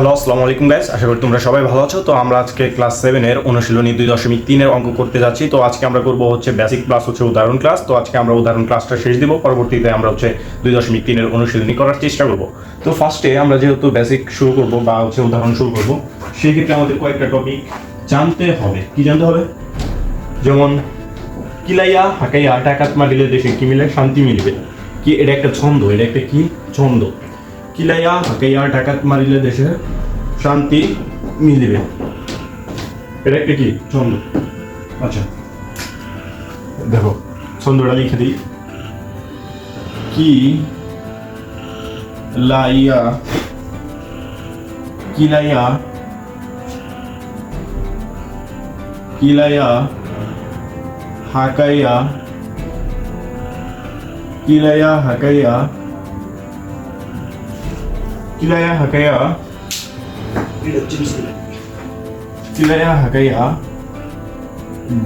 Hello, আসসালামু আলাইকুম guys. আশা করি তোমরা সবাই ভালো আছো। তো আমরা আজকে ক্লাস 7 এর অনুশীলনী 2.3 এর অঙ্ক করতে যাচ্ছি। তো আজকে আমরা করব হচ্ছে বেসিক প্লাস হচ্ছে উদাহরণ ক্লাস। তো আজকে আমরা উদাহরণ ক্লাসটা শেষ দিব, পরবর্তীতে আমরা হচ্ছে 2.3 এর অনুশীলনী করার চেষ্টা করব। তো ফার্স্টে আমরা যেহেতু বেসিক শুরু করব বা হচ্ছে উদাহরণ শুরু করব, সেই ক্ষেত্রে আমাদের কয়েকটা টপিক জানতে হবে। কি জানতে হবে? যেমন কিলাইয়া হাকাইয়া টাকাত মারিলে দেশে কি মিলে? শান্তি মিলবে। কি এটা একটা ছন্দ, এটা একটা কি ছন্দ? কিলাইয়া হাকাইয়া টাকাত মারিলে দেশে শান্তি মিলবে, এটা একটা কি ছন্দ। আচ্ছা দেখো ছন্দটা লিখে দিই। কি লাইয়া কিলাইয়া কিলাইয়া হাকাইয়া কিলাইয়া হাকাইয়া কিলাইয়া হাকাইয়া কিলাইয়া হাকাইয়া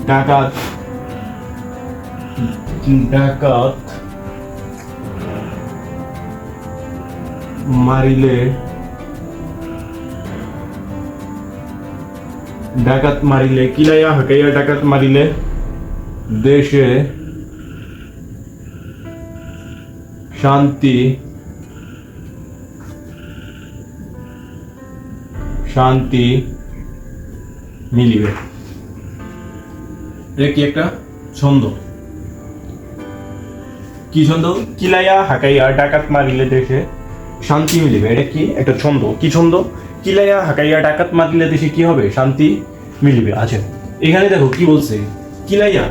ডাকাত ডাকাত মারিলে কিলাইয়া হাকাইয়া ডাকাত মারিলে দেশে শান্তি মিলিবে। এটা কি একটা ছন্দ? কি ছন্দ? কিলাইয়া হাকাইয়া ডাকাত মারিলে দেশে শান্তি মিলিবে। এটা কি একটা ছন্দ? কি ছন্দ? কিলাইয়া হাকাইয়া ডাকাত মারিলে দেশে কি হবে? শান্তি মিলিবে। আচ্ছা এখানে দেখো কি বলছে, কিলাইয়া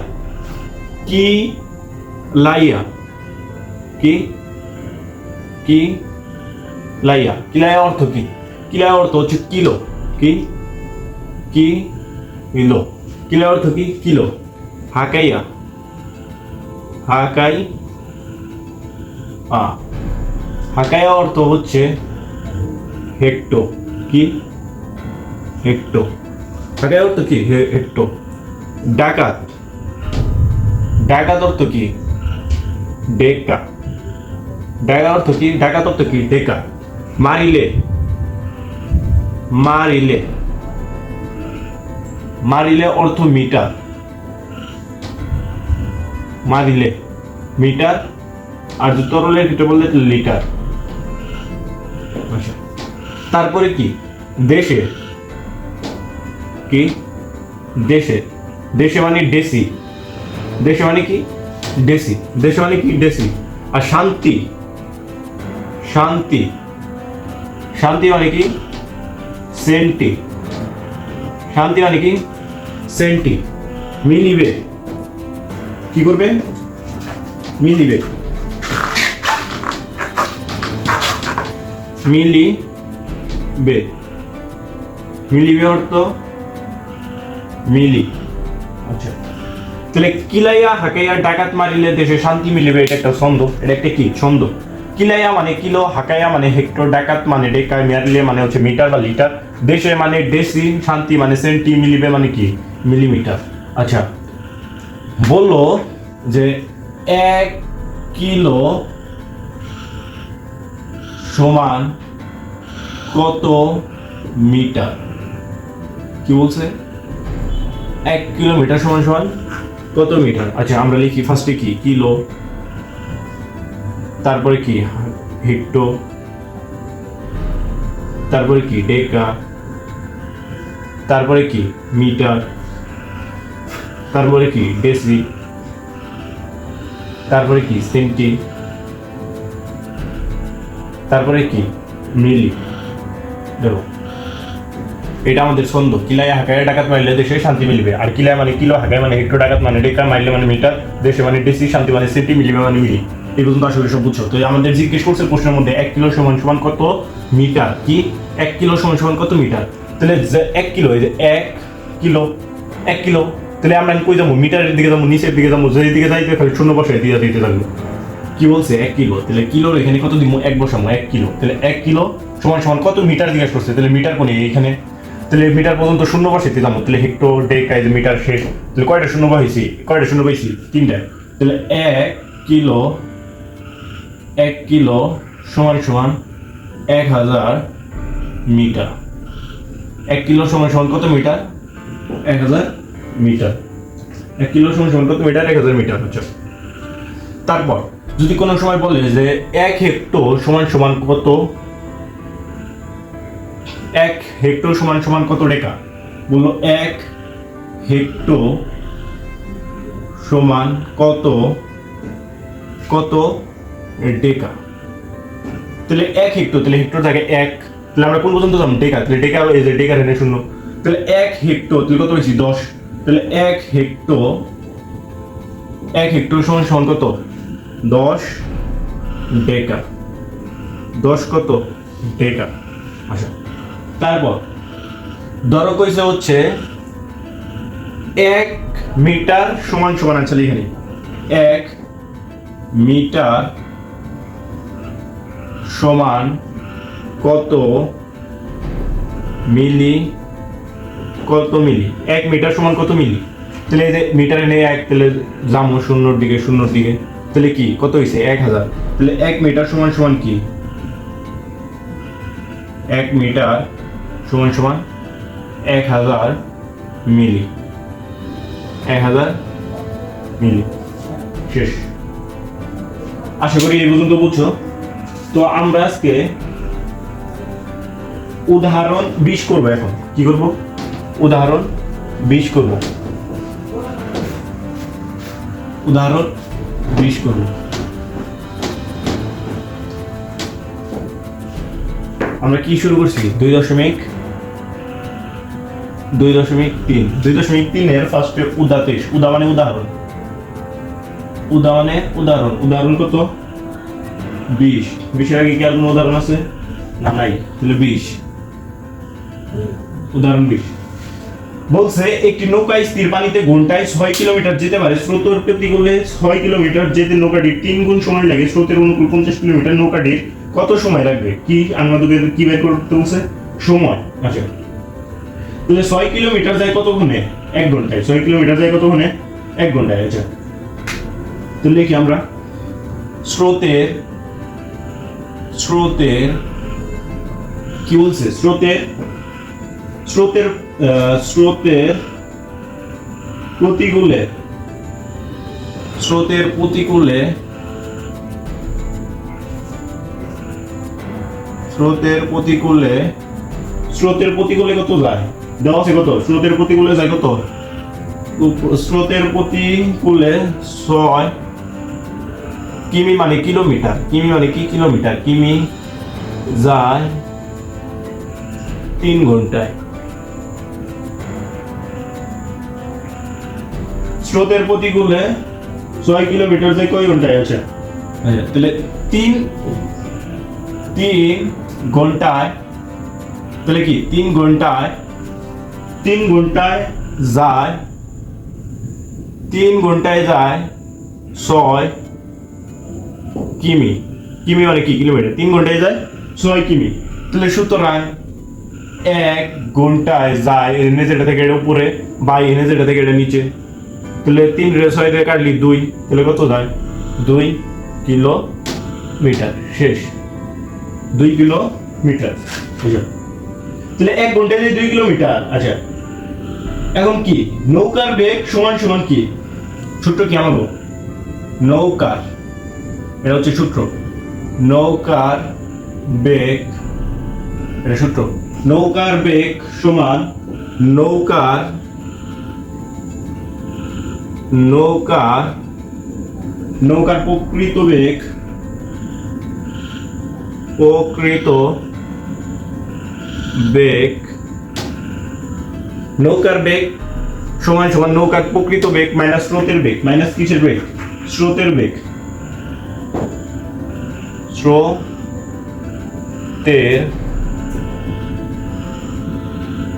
কি লাইয়া কি কি লাইয়া। কিলাইয়া অর্থ কি? কিলাইয়া অর্থ হচ্ছে কিলো। কি কি কিলো। কিলাইয়া অর্থ কি? কিলো। হাকাইয়া হাকাই হাকাইয়া অর্থ হচ্ছে হেক্টো। কি হেক্টো। হাকাইয়া অর্থ কি? হেক্টো। ডাকাত ডাকাত অর্থ কি? ডেকা। ডাকাত অর্থ কি? ডাকাত অর্থ কি? ডেকা। মারিলে মারিলে মারিলে অর্থ মিটার। মারিলে মিটার, আর যে তরলের ক্ষেত্রে বললে লিটার। তারপরে কি? দেশে কি? দেশে দেশে মানে ডেসি। দেশে মানে কি? ডেসি। দেশে মানে কি? ডেসি। আর শান্তি শান্তি শান্তি মানে কি? সেন্টি। শান্তি মানে কি? সেন্টি। মিলিবে কি করবে? মিলিবে। মিলিবে মিলিবে অর্থ মিলি। আচ্ছা তাহলে কিলাইয়া হাকাইয়া ডাকাত মারিলে দেশে শান্তি মিলিবে, এটা একটা ছন্দ। এটা একটা কি ছন্দ? কিলাইয়া মানে কিলো, হাকাইয়া মানে হেক্টর, ডাকাত মানে ডেকা, মারিলে মানে হচ্ছে মিটার বা লিটার, দেশে মানে ডেসি, শান্তি মানে সেন্টি, মিলিবে মানে কি? মিলিমিটার। আচ্ছা বললো যে 1 কিলো সমান কত মিটার? কি বলছে? 1 কিলোমিটার সমান সমান কত মিটার? আচ্ছা আমরা লিখি ফার্স্টে কি? কিলো, তারপরে কি? হেক্টো, তারপরে কি? ডেকা, তারপরে কি? মিটার, তারপরে কি? ডেসি, তারপরে কি? সেন্টি, তারপরে কি? মিলি। দেখো এটা আমাদের ছন্দ। কিলাইয়া হাকাইয়া ডাকাত মারিলে দেশে শান্তি মিলবে। আর কিলাইয়া মানে কিলো, হাকাইয়া মানে হেক্টর, ডাকাত মানে ডেকা, মারিলে মানে মিটার, দেশে মানে ডেসি, শান্তি মানে সেন্টি, মিলিবে মানে মিলি। এই পর্যন্ত আসলে সব বুঝছো। তো আমাদের জিজ্ঞেস করছে প্রশ্নের মধ্যে 1 কিলো সমান সমান কত মিটার। কি 1 কিলো সমান সমান কত মিটার? তাহলে 1 কিলো, এই যে 1 কিলো 1 কিলো, তাহলে আমরা কই যাবো? মিটারের দিকে যাবো, নিচের দিকে যাবো, যেই দিকে যাইতে খালি শূন্য বসাই দিয়ে দিতে থাকবো। কি বলছে? 1 কিলো। তাহলে কিলোর এখানে কত দিব? 1 বসাবো। 1 কিলো। তাহলে 1 কিলো সমান সমান কত মিটার জিজ্ঞেস করছে। তাহলে মিটার কোনে? এইখানে। তাহলে মিটার পর্যন্ত শূন্য বসাইতে যাবো। তাহলে হেক্টর, ডেকা, এই যে মিটার শেষ। তাহলে কয়টা শূন্য বসাইছি? কয়টা শূন্য পাইছি? 3টা। তাহলে 1 কিলো 1 কিলো সমান সমান 1000 মিটার। 1 কিলো সমান সমান কত মিটার? 1000 মিটার। 1 কিলো সমান সমান কত মিটার? 1000 মিটার হচ্ছে। তারপর যদি কোনো সময় বলে যে 1 হেক্টর সমান সমান কত, 1 হেক্টর সমান সমান কত ডেকা, বললো 1 হেক্টর সমান কত কত ডেকা। তাহলে 1 হেক্টর, তাহলে হেক্টর থাকে 1, তাহলে আমরা কোন পর্যন্ত যাব? ডেকা। তাহলে ডেকা এই যে ডেকা এখানে শূন্য, তাহলে 1 হেক্টর তাহলে কত বেশি? 10। তাহলে 1 হেক্টর সমান সমান কত? 10 ডেকা। 10 কত ডেকা। আচ্ছা, তারপর ধরো কইছে হচ্ছে 1 মিটার সমান সমান, আচ্ছা এখানে 1 মিটার সমান কত মিলি, কত মিলি? 1 মিটার সমান কত মিলি? তাহলে এই যে মিটারে নেই 1, তাহলে যাবো শূন্যর দিকে, তাহলে কি কত হয়েছে? 1000। তাহলে 1 মিটার সমান সমান কি? 1 মিটার সমান সমান 1000 মিলি। 1000 মিলি। শেষ। আশা করি এই পর্যন্ত বুঝছো। তো আমরা আজকে উদাহরণ 20 করবো। এখন কি করব? উদাহরণ 20 করব। উদাহরণ 20 করব। আমরা কি শুরু করছি? 2.3 2.3 এর ফার্স্টে উদাতে, উদা মানে উদাহরণ, উদাহরণ কত? 20। 20 এর আগে কি আর কোনো উদাহরণ আছে? না, নাই। তাহলে 20, উদাহরণ 20 বলছে একটি নৌকা স্থির পানিতে ঘন্টায় 6 কিলোমিটার যেতে পারে। স্রোতের প্রতিকূলে 6 কিলোমিটার যেতে নৌকাটির 3 গুণ সময় লাগে। স্রোতের অনুকূল 50 কিলোমিটার, নৌকাটির কত সময় লাগবে? কি আমাদের কি বের করতে বলছে? সময়। আচ্ছা, তাহলে 6 কিলোমিটার যায় কতক্ষণে? 1 ঘন্টায়। 6 কিলোমিটার যায় কতক্ষণে? 1 ঘন্টায়। আচ্ছা, তাহলে কি আমরা স্রোতের কি বলছে? স্রোতের প্রতিকূলে কত যায়? দেওয়া আছে কত? স্রোতের প্রতিকূলে যায় কত? স্রোতের প্রতিকূলে 6 কিমি মানে কিলোমিটার। কিমি মানে কি? কিলোমিটার। কিমি যায় 3 ঘন্টায়। স্রোতের প্রতিকূলে 6 কিলোমিটার যায় কয় ঘন্টায়? আছে তাহলে 3 ঘন্টায়। তাহলে কি 3 ঘন্টায় যায় 6 কিমি। কিমি মানে কি? কিলোমিটার। 3 ঘন্টায় যায় 6 কিমি। তাহলে সুতরাং 1 ঘন্টায় যায়, এনে যেটা থেকে এটা উপরে, বা এনে যেটা থেকে এটা নিচে, তাহলে 3 রে 6 রে কাটলি 2, তাহলে কত যায়? 2 কিলোমিটার। শেষ। 2 কিলোমিটার। তাহলে 1 ঘন্টায় যায় 2 কিলোমিটার। আচ্ছা, এখন কি নৌকার বেগ সমান সমান কি? সূত্র কি আমাকে? নৌকার, এটা হচ্ছে সূত্র, নৌকার বেগ, এটা সূত্র। নৌকার বেগ সমান নৌকার প্রকৃত বেগ, নৌকার বেগ সমান সমান নৌকার প্রকৃত বেগ মাইনাস স্রোতের বেগ। মাইনাস কিসের বেগ? স্রোতের বেগ।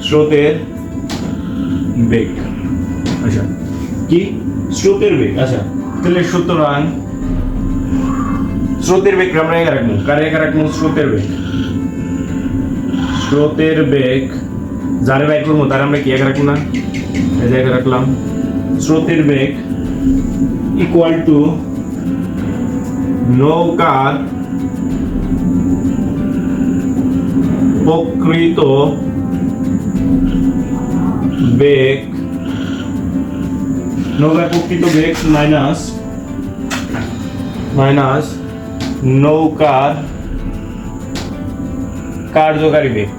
স্রোতের বেগ। আচ্ছা, কি? স্রোতের বেগ। আচ্ছা, তাহলে সুতরাং স্রোতের বেগ আমরা একা রাখবো। কারে একা রাখবো? স্রোতের বেগ। স্রোতের বেগ যারে বাইর করবো তার আমরা কি একা রাখবো না? এই জায়গা রাখলাম। স্রোতের বেগ ইকুয়াল টু নৌকার প্রকৃত বেগ, নৌকার প্রকৃত বেগ মাইনাস নৌকার কার্যকারী বেগ,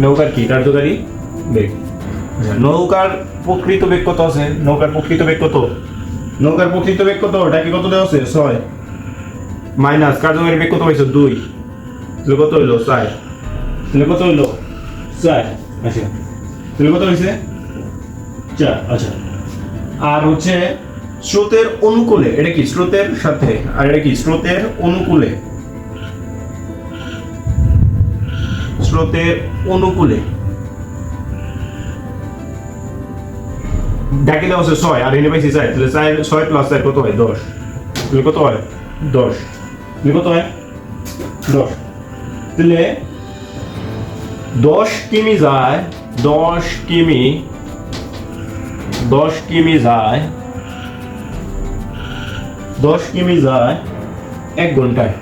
নৌকার কি কার্যকারী বেগ। নৌকার প্রকৃত বেগ কত আছে? নৌকার প্রকৃত বেগ কত? ওটা কি কত দেওয়া আছে? 6 মাইনাস কার্যকারী বেগ কত হয়েছে? 2, তাহলে কত হইলো? 4, তাহলে কত হইলো? 4। আচ্ছা, তাহলে কত হয়েছে? 4। আচ্ছা, আর হচ্ছে স্রোতের অনুকূলে, এটা কি স্রোতের সাথে, আর এটা কি স্রোতের অনুকূলে, ডাকি দেওয়া আছে 6 আর এনে পাইছি 4, তাহলে 6 প্লাস 4 কত হয়? 10, তাহলে কত হয়? 10, তাহলে কত হয়? 10, তাহলে 10 কিমি যায় 1 ঘন্টায়।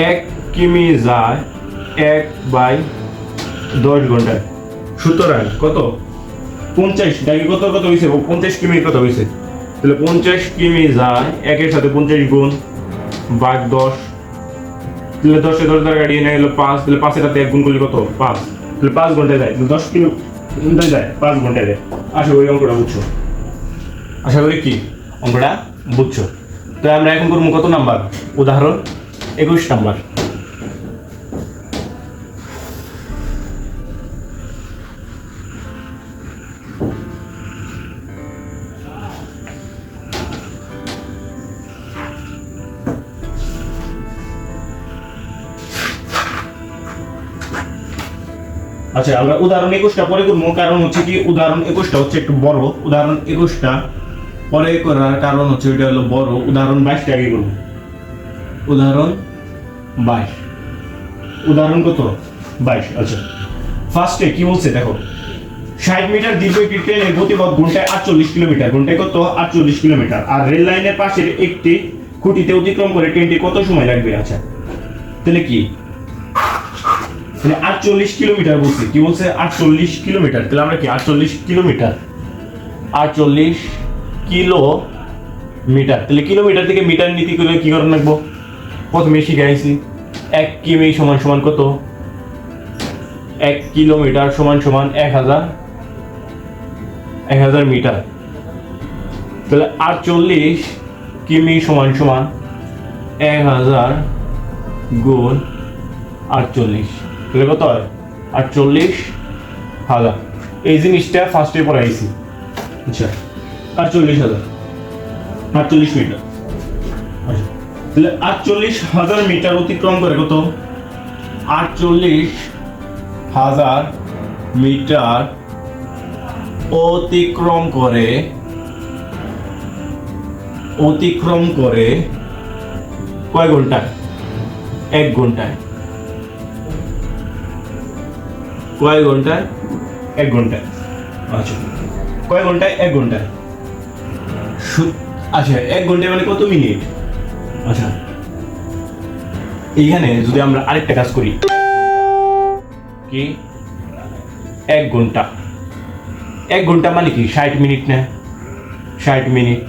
1 কিমি যায় 1/10 ঘন্টায়। সুতরাং কত? 50 ডাকি কত হয়েছে? 50 কিমি কত হয়েছে? তাহলে 50 কিমি যায় 1 এর সাথে 50 গুণ ভাগ 10, তাহলে 10 এ 10 দ্বারা কাটিয়ে নেয় হলো 5, তাহলে 5 এর সাথে 1 গুণ করলে কত? 5, তাহলে 5 ঘন্টায় যায়। 10 কিলোমিটার যায় 5 ঘন্টায় যায়। আশা করি অঙ্কটা বুঝছো। তো আমরা এখন করবো কত নাম্বার? উদাহরণ 21 নাম্বার। আচ্ছা, আমরা উদাহরণ 21টা পরে করবো, কারণ হচ্ছে কি উদাহরণ 21টা হচ্ছে একটু বড়। উদাহরণ 21টা পরে করার কারণ হচ্ছে ওইটা হলো বড়। উদাহরণ 22টা আগে করবো। উদাহরণ 22, উদাহরণ কত? 22। আচ্ছা, ফার্স্টে কি বলছে দেখো, 60 মিটার দীর্ঘ একটি ট্রেনের গতিপথ ঘন্টায় 48 কিলোমিটার। ঘন্টায় কত? 48 কিলোমিটার। আর রেল লাইনের পাশের একটি খুঁটিতে অতিক্রম করে ট্রেনটি কত সময় লাগবে? আচ্ছা, তাহলে কি 48 কিলোমিটার বলছে। কি বলছে? 48 কিলোমিটার। তাহলে আমরা কি 48 কিলোমিটার, তাহলে কিলোমিটার থেকে মিটার নীতি করে কি করে রাখবো? প্রথমে শিখাইছি 1 কিমি সমান সমান কত? 1 কিলোমিটার সমান সমান 1000 মিটার। তাহলে 48 কিমি সমান সমান 1000 গুণ 48, তাহলে কত হয়? 48,000। এই জিনিসটা ফার্স্টে পড়াইছি। আচ্ছা, 48,000, 48 মিটার। আচ্ছা, তাহলে 48,000 মিটার অতিক্রম করে কত? 48,000 মিটার অতিক্রম করে কয় ঘন্টায়? 1 ঘন্টায়। কয় ঘন্টায়? 1 ঘন্টায়। আচ্ছা, কয় ঘন্টায়? 1 ঘন্টায়। আচ্ছা, 1 ঘন্টায় মানে কত মিনিট? আচ্ছা, এইখানে যদি আমরা আরেকটা কাজ করি, কি 1 ঘন্টা, 1 ঘন্টা মানে কি 60 মিনিট না? 60 মিনিট,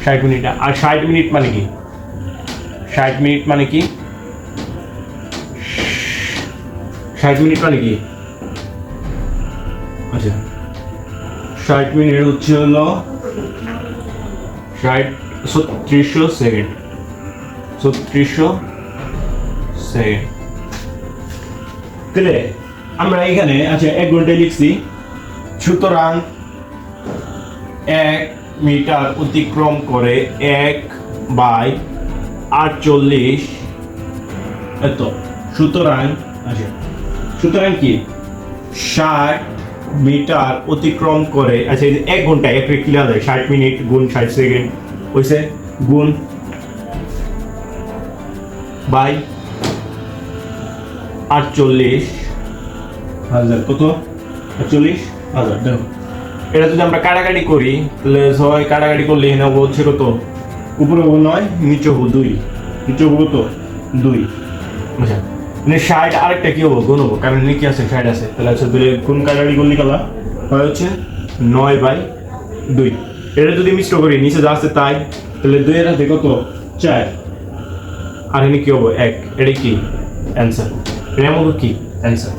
60 মিনিট। আর 60 মিনিট মানে কি? 60 মিনিট মানে কি? 60 মিনিট মানে কি? আচ্ছা, 60 মিনিট হচ্ছে হলো 3600 সেকেন্ড, 3600 সেকেন্ড। তাহলে আমরা এখানে আচ্ছা 1 ঘন্টায় লিখছি। সুতরাং 1 মিটার অতিক্রম করে 1/48 এত। সুতরাং আচ্ছা, সুতরাং কি 60 মিটার অতিক্রম করে, আচ্ছা 1 ঘন্টায় 1 কি লেখা যায়? 60 মিনিট গুণ 60 সেকেন্ড হইছে, গুণ বাই 48 হাজার কত 40,000 দেখো এটা যদি আমরা কাটাকাটি করি তাহলে সবাই কাটাকাটি করলে এখানে বলছে কত উপরে হবো 9 নিচে হবো 2 নিচে হবো কত 2 বুঝছেন মানে 60 আরেকটা কি হবো গুণ হবো কারণ নিচে আছে 60 আছে তাহলে হচ্ছে দুই গুণ কাটাকাটি করলে কালা হয় হচ্ছে 9/2 এটা যদি মিশ্র করি নিচে যা আছে তাই তাহলে 2 এর হাতে কত 4 আর এখানে কি হবো 1 এটা কি অ্যান্সার এটা আমাকে কি অ্যান্সার